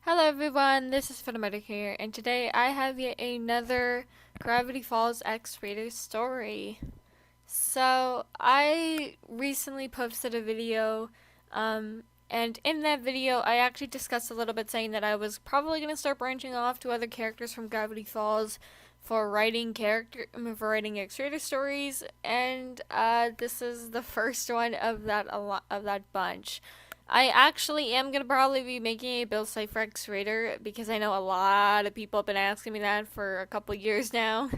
Hello everyone, this is Hanahaki here, and today I have yet another Gravity Falls X-rated story. So, I recently posted a video, and in that video I actually discussed a little bit saying that I was probably going to start branching off to other characters from Gravity Falls for writing X-rated stories, and this is the first one of that bunch. I actually am gonna probably be making a build site for X-Raider because I know a lot of people have been asking me that for a couple years now.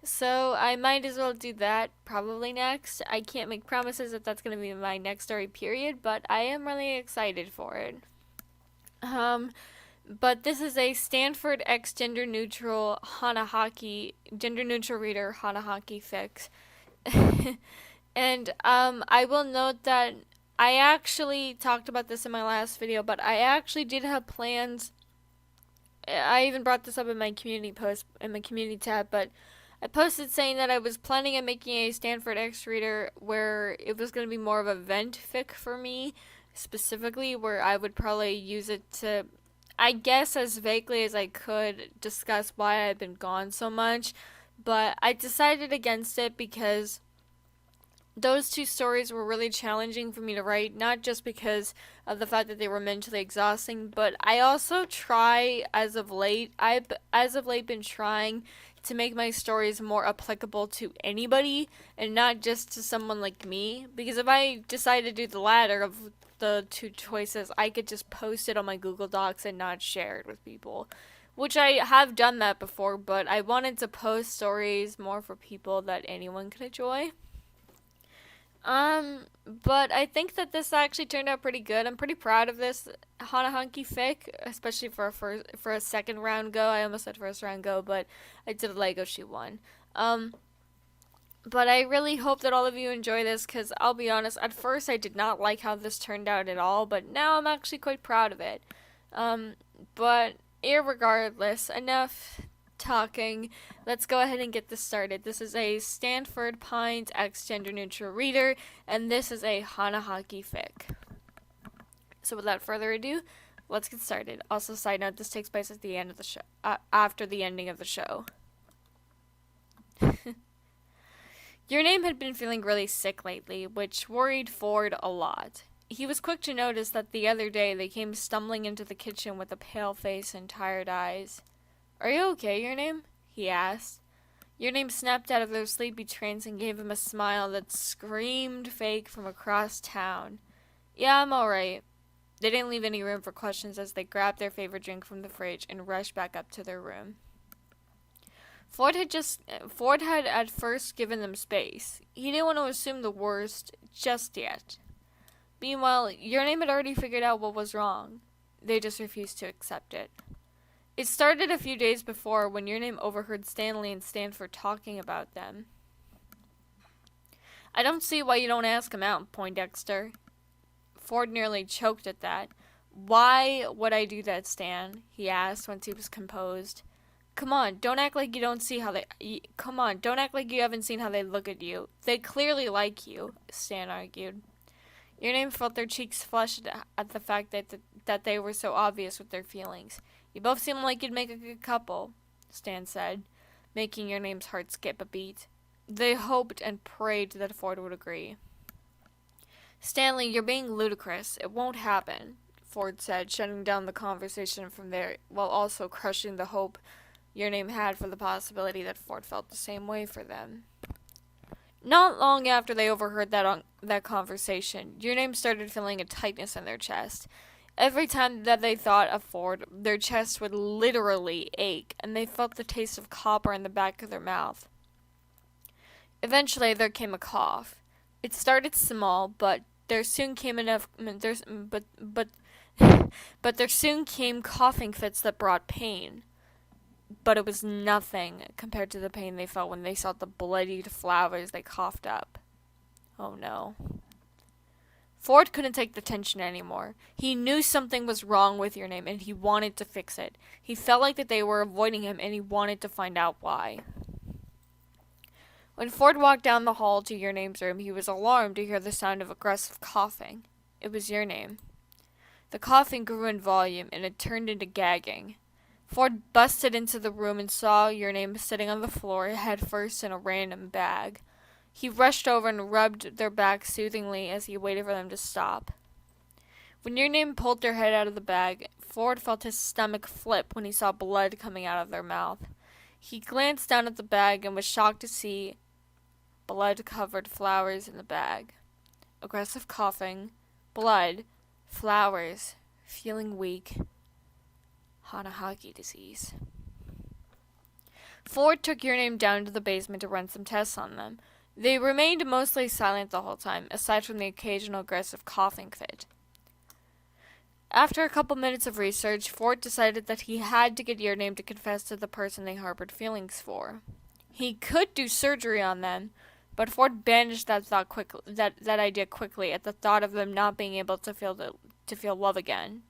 So I might as well do that probably next. I can't make promises if that's gonna be my next story period, but I am really excited for it. Um, but this is a Stanford X gender neutral reader Hanahaki fix. And I will note that I actually talked about this in my last video, but I actually did have plans. I even brought this up in my community post in my community tab, but I posted saying that I was planning on making a Stanford X reader where it was going to be more of a vent fic for me, specifically where I would probably use it to, I guess, as vaguely as I could discuss why I've been gone so much. But I decided against it because those two stories were really challenging for me to write, not just because of the fact that they were mentally exhausting, but I also try I've as of late been trying to make my stories more applicable to anybody and not just to someone like me, because if I decide to do the latter of the two choices, I could just post it on my Google Docs and not share it with people. Which I have done that before, but I wanted to post stories more for people that anyone could enjoy. But I think that this actually turned out pretty good. I'm pretty proud of this Hanahaki fic, especially for a second round go. I almost said first round go, but I did a Lego shoot one. But I really hope that all of you enjoy this because I'll be honest, at first I did not like how this turned out at all, but now I'm actually quite proud of it. Um, but irregardless, enough talking. Let's go ahead and get this started. This is a Stanford Pines X gender neutral reader, and this is a Hanahaki fic. So without further ado, let's get started. Also, side note: this takes place at the end of the show, after the ending of the show. Your Name had been feeling really sick lately, which worried Ford a lot. He was quick to notice that the other day they came stumbling into the kitchen with a pale face and tired eyes. "Are you okay, Your Name?" he asked. Your Name snapped out of their sleepy trance and gave him a smile that screamed fake from across town. "Yeah, I'm alright." They didn't leave any room for questions as they grabbed their favorite drink from the fridge and rushed back up to their room. Ford had at first given them space. He didn't want to assume the worst just yet. Meanwhile, Your Name had already figured out what was wrong. They just refused to accept it. It started a few days before when Your Name overheard Stanley and Stanford talking about them. "I don't see why you don't ask him out, Poindexter." Ford nearly choked at that. "Why would I do that, Stan?" he asked once he was composed. Come on, don't act like you don't see how they. Come on, don't act like you haven't seen how they look at you. They clearly like you," Stan argued. Your Name felt their cheeks flush at the fact that they were so obvious with their feelings. "You both seem like you'd make a good couple," Stan said, making Your Name's heart skip a beat. They hoped and prayed that Ford would agree. "Stanley, you're being ludicrous. It won't happen," Ford said, shutting down the conversation from there while also crushing the hope Your Name had for the possibility that Ford felt the same way for them. Not long after they overheard that conversation, Your Name started feeling a tightness in their chest. Every time that they thought of Ford, their chest would literally ache, and they felt the taste of copper in the back of their mouth. Eventually, there came a cough. It started small, but there soon came but there soon came coughing fits that brought pain. But it was nothing compared to the pain they felt when they saw the bloodied flowers they coughed up. Oh no. Ford couldn't take the tension anymore. He knew something was wrong with Your Name and he wanted to fix it. He felt like that they were avoiding him and he wanted to find out why. When Ford walked down the hall to Your Name's room, he was alarmed to hear the sound of aggressive coughing. It was Your Name. The coughing grew in volume, and it turned into gagging. Ford busted into the room and saw Your Name sitting on the floor, head first in a random bag. He rushed over and rubbed their backs soothingly as he waited for them to stop. When Your Name pulled their head out of the bag, Ford felt his stomach flip when he saw blood coming out of their mouth. He glanced down at the bag and was shocked to see blood-covered flowers in the bag. Aggressive coughing, blood, flowers, feeling weak. Hanahaki disease. Ford took Your Name down to the basement to run some tests on them. They remained mostly silent the whole time, aside from the occasional aggressive coughing fit. After a couple minutes of research, Ford decided that he had to get Your Name to confess to the person they harbored feelings for. He could do surgery on them, but Ford banished that idea quickly at the thought of them not being able to feel love again.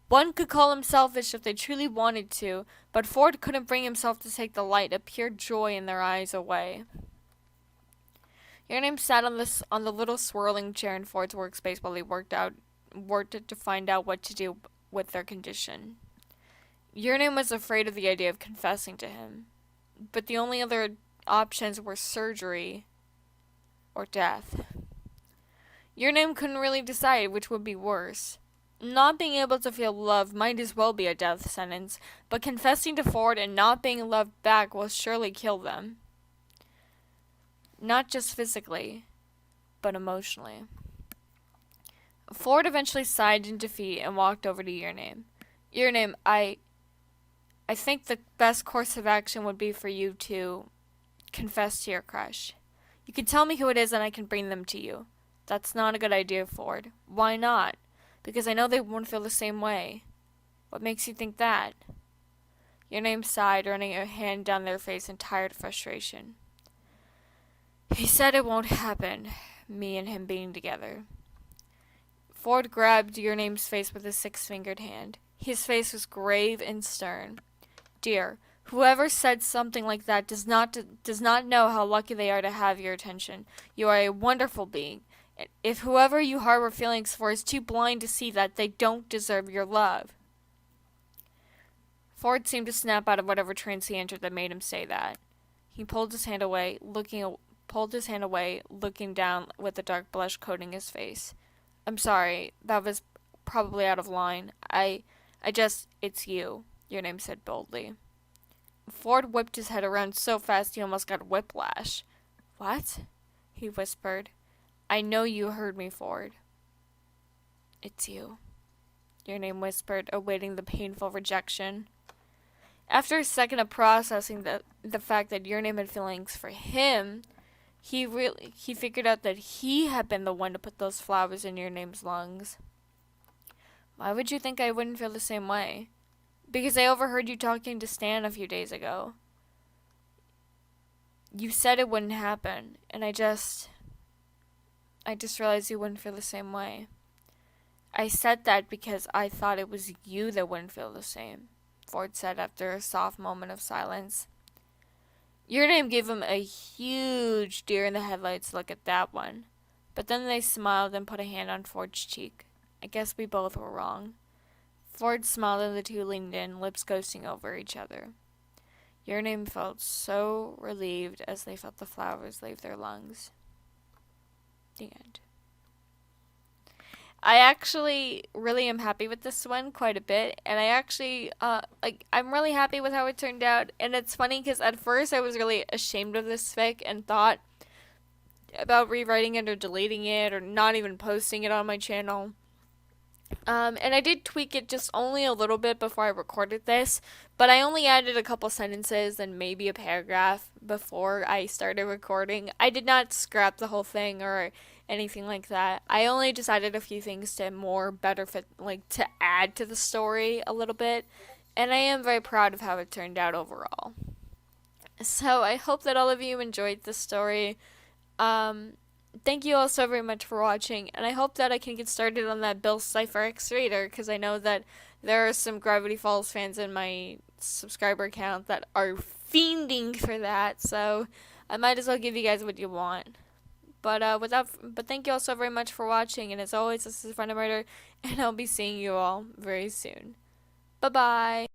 One could call him selfish if they truly wanted to, but Ford couldn't bring himself to take the light of pure joy in their eyes away. Your Name sat on the little swirling chair in Ford's workspace while he worked to find out what to do with their condition. Your Name was afraid of the idea of confessing to him, but the only other options were surgery or death. Your Name couldn't really decide which would be worse. Not being able to feel love might as well be a death sentence, but confessing to Ford and not being loved back will surely kill them. Not just physically, but emotionally. Ford eventually sighed in defeat and walked over to Your Name. Your Name, I think the best course of action would be for you to confess to your crush. You can tell me who it is and I can bring them to you. That's not a good idea, Ford. Why not? Because I know they won't feel the same way. What makes you think that? Your Name sighed, running a hand down their face in tired frustration. He said it won't happen, me and him being together. Ford grabbed Your Name's face with his 6-fingered hand. His face was grave and stern. Dear, whoever said something like that does not know how lucky they are to have your attention. You are a wonderful being. If whoever you harbor feelings for is too blind to see that, they don't deserve your love. Ford seemed to snap out of whatever trance he entered that made him say that. He pulled his hand away, looking down with the dark blush coating his face. I'm sorry, that was probably out of line. It's you, Your Name said boldly. Ford whipped his head around so fast he almost got whiplash. What? He whispered. I know you heard me, Ford. It's you, Your Name whispered, awaiting the painful rejection. After a second of processing the fact that Your Name had feelings for him, he figured out that he had been the one to put those flowers in Your Name's lungs. Why would you think I wouldn't feel the same way? Because I overheard you talking to Stan a few days ago. You said it wouldn't happen, and I just realized you wouldn't feel the same way. I said that because I thought it was you that wouldn't feel the same, Ford said after a soft moment of silence. Your Name gave him a huge deer-in-the-headlights look at that one, but then they smiled and put a hand on Ford's cheek. I guess we both were wrong. Ford smiled and the two leaned in, lips ghosting over each other. Your Name felt so relieved as they felt the flowers leave their lungs. The end. I actually really am happy with this one quite a bit, and I actually, I'm really happy with how it turned out, and it's funny because at first I was really ashamed of this fic and thought about rewriting it or deleting it or not even posting it on my channel. And I did tweak it just only a little bit before I recorded this, but I only added a couple sentences and maybe a paragraph before I started recording. I did not scrap the whole thing or anything like that. I only just added a few things to better fit, to add to the story a little bit, and I am very proud of how it turned out overall. So I hope that all of you enjoyed this story. Thank you all so very much for watching, and I hope that I can get started on that Bill Cipher X Reader, because I know that there are some Gravity Falls fans in my subscriber count that are fiending for that, so I might as well give you guys what you want. But thank you all so very much for watching, and as always, this is Random Writer, and I'll be seeing you all very soon. Bye bye.